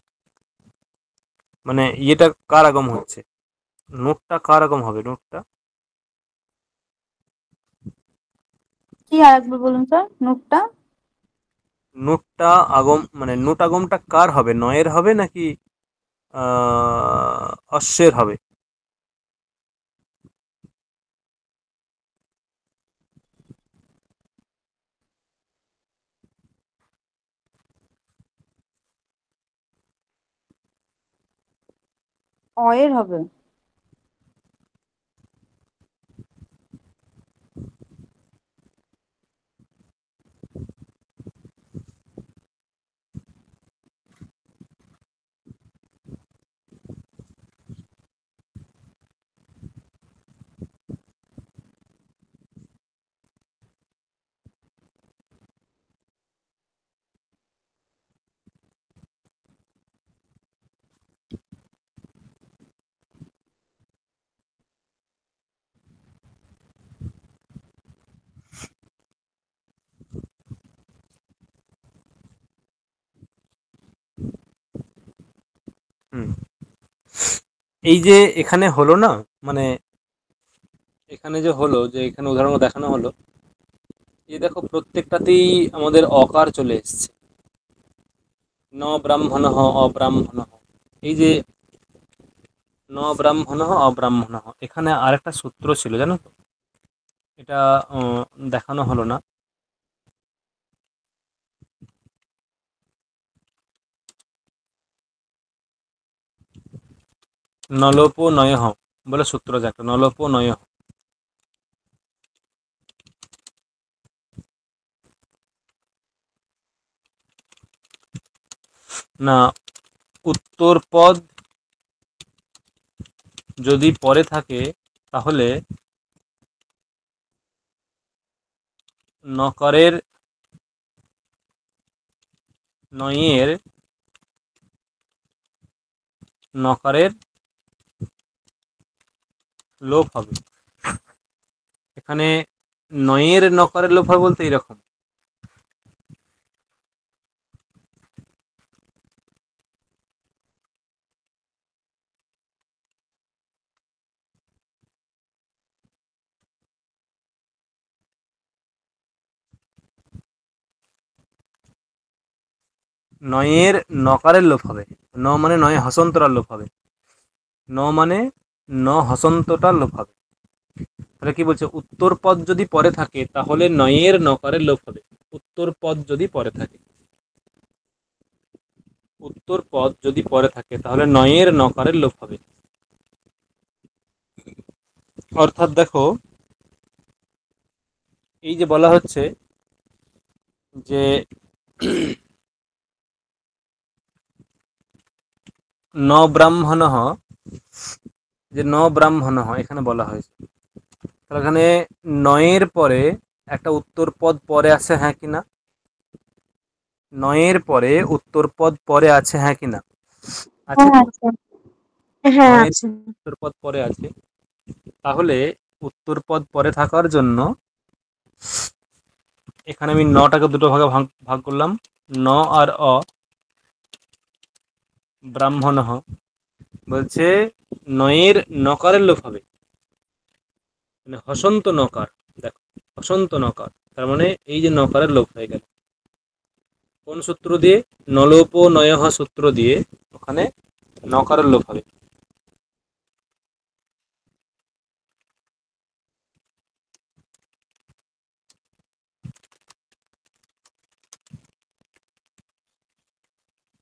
মানে ইয়েটা কার আগম হচ্ছে, নোটটা কার আগম হবে? নোটটা কি আর একবার বলুন স্যার, নোটটা? নোটটা আগম মানে নোট আগমটা কার হবে? নয়ের হবে নাকি অশ্বের হবে? অয়ের হবে। হুম, এই যে এখানে হলো না, মানে এখানে যে হলো, যে এখানে উদাহরণ দেখানো হলো, এই দেখো প্রত্যেকটাতেই আমাদের অকার চলে এসছে, ন ব্রাহ্মণঃ অব্রাহ্মণঃ। এই যে ন ব্রাহ্মণঃ অব্রাহ্মণঃ, এখানে আরেকটা সূত্র ছিল জানো তো, এটা দেখানো হলো না। নলোপো নয়ঃ বলে সূত্র আছে একটা, নলোপো নয়ঃ। না, উত্তর পদ যদি পরে থাকে তাহলে নকারের নয়ের নকারের লোপ হবে। এখানে নয়ের নকারের লোপ হবে বলতে এরকম, নয়ের নকারের লোপ হবে, ন মানে নয় হসন্তটার লোপ হবে, ন মানে ন হসন্তটার লোপ হবে। তাহলে কি বলছে, উত্তর পদ যদি পরে থাকে তাহলে নয়ের নকারের লোপ হবে। উত্তর পদ যদি পরে থাকে, উত্তর পদ যদি পরে থাকে তাহলে নয়ের নকারের লোপ হবে। অর্থাৎ দেখো, এই যে বলা হচ্ছে যে ন ব্রাহ্মণঃ, যে ন ব্রাহ্মণঃ এখানে বলা হয়েছে, তাহলে এখানে নয়ের পরে একটা উত্তর পদ পরে আছে, হ্যাঁ কিনা? নয়ের পরে উত্তর পদ পরে আছে, হ্যাঁ কিনা? আছে হ্যাঁ তো, আছে। হ্যাঁ নয়ের আছে। উত্তর পদ পরে আছে। তাহলে উত্তর পদ পরে থাকার জন্য এখানে আমি নটাকে দুটো ভাগে ভাগ ভাগ করলাম, ন আর অ। ব্রাহ্মণঃ বলছে নয়ের নকারের লোপ হবে, মানে হসন্ত নকার, দেখো হসন্ত নকার, তার মানে এই যে নকারের লোপ হয়ে গেল কোন সূত্র দিয়ে? নলোপ নয়হ সূত্র দিয়ে ওখানে নকারের লোপ হবে।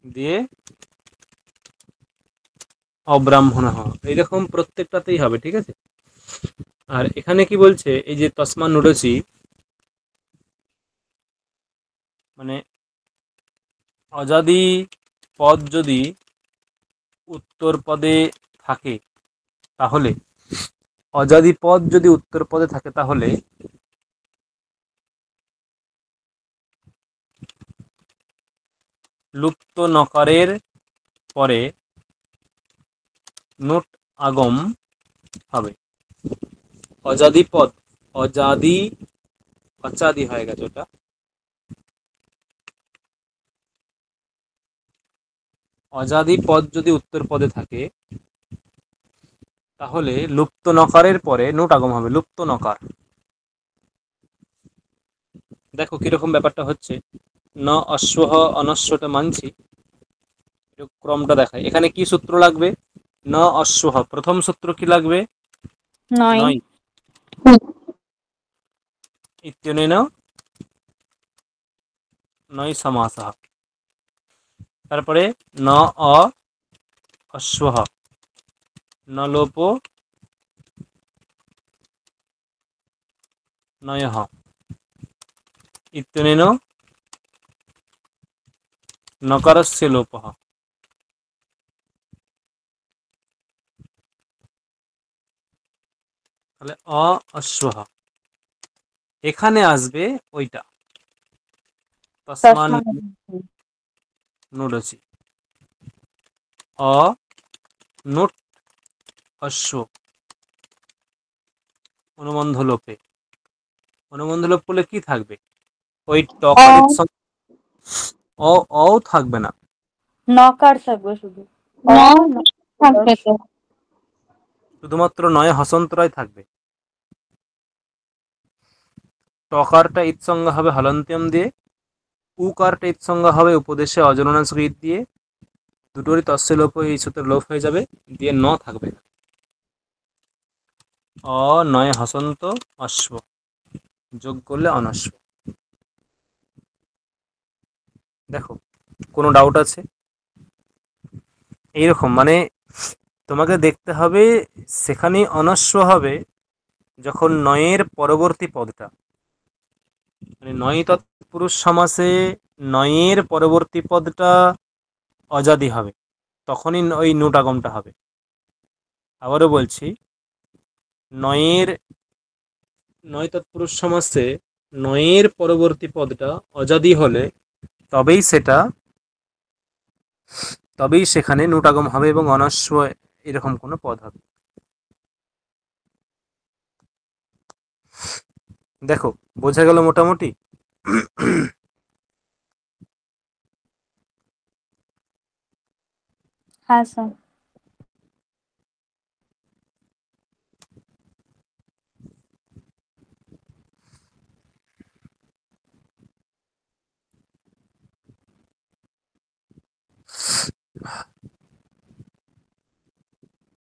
দিয়ে অব্রাহ্মণ এইরকম প্রত্যেকটাতেই হবে, ঠিক আছে। আর এখানে কি বলছে, এই যে তসমান নুডসি, মানে অজাদি পদ যদি উত্তর পদে থাকে তাহলে, অজাদি পদ যদি উত্তর পদে থাকে তাহলে লুপ্ত নকারের পরে নোট আগম হবে। অজাদি পদ, অজাদি অচাদি হয়ে গেছে ওটা, অজাদি পদ যদি উত্তর পদে থাকে তাহলে লুপ্ত নকারের পরে নোট আগম হবে, লুপ্ত নকার। দেখো কিরকম ব্যাপারটা হচ্ছে, ন অশ্বহ অনশ্বটা মানছি, একটু ক্রমটা দেখায়। এখানে কি সূত্র লাগবে? ন অশ্বহ, প্রথম সূত্র কি লাগবে? নয়। নয়। ইত্যনেন নয় সমাসঃ। তারপরে ন অ অশ্বহ, ন লোপ নয়ঃ, ইত্যনেন নকারস্য লোপঃ। তাহলে অ অশ্বহ, এখানে আসবে ওইটা তসমান তসমান নুডসি, অ নুট অশ্ব, অনুবন্ধ লোপে। অনুবন্ধ লোপ করলে কি থাকবে? ওই টকারির সঙ্গে অ অও থাকবে না, নকার থাকবে শুধু। ন থাকবে তো। শুধুমাত্র নয় হসন্তরায় থাকবে। টকারটা ইৎসঙ্গ হবে হলন্ত্যম দিয়ে, উকারটা ইৎসঙ্গ হবে উপদেশে অজননাশ্র ঈদ দিয়ে, দুটোরই তস্য লোপ, এই সূত্রে লোপ হয়ে যাবে, দিয়ে ন থাকবে না। অ নয় হসন্ত অশ্ব, যোগ করলে অনশ্ব। দেখো কোনো ডাউট আছে? এইরকম মানে তোমাকে দেখতে হবে সেখানে অনশ্ব হবে যখন নয়ের পরবর্তী পদটা, মানে নয় তৎপুরুষ সমাসে নয়ের পরবর্তী পদটা অজাদি হবে, তখনই ওই নুটাগমটা হবে। আবারও বলছি, নয়ের নয় তৎপুরুষ সমাসে নয়ের পরবর্তী পদটা অজাদি হলে তবেই সেটা, তবেই সেখানে নুটাগম হবে এবং অনস্ব এরকম কোনো পদ হবে। দেখো বোঝা গেল মোটামুটি? হ্যাঁ স্যার।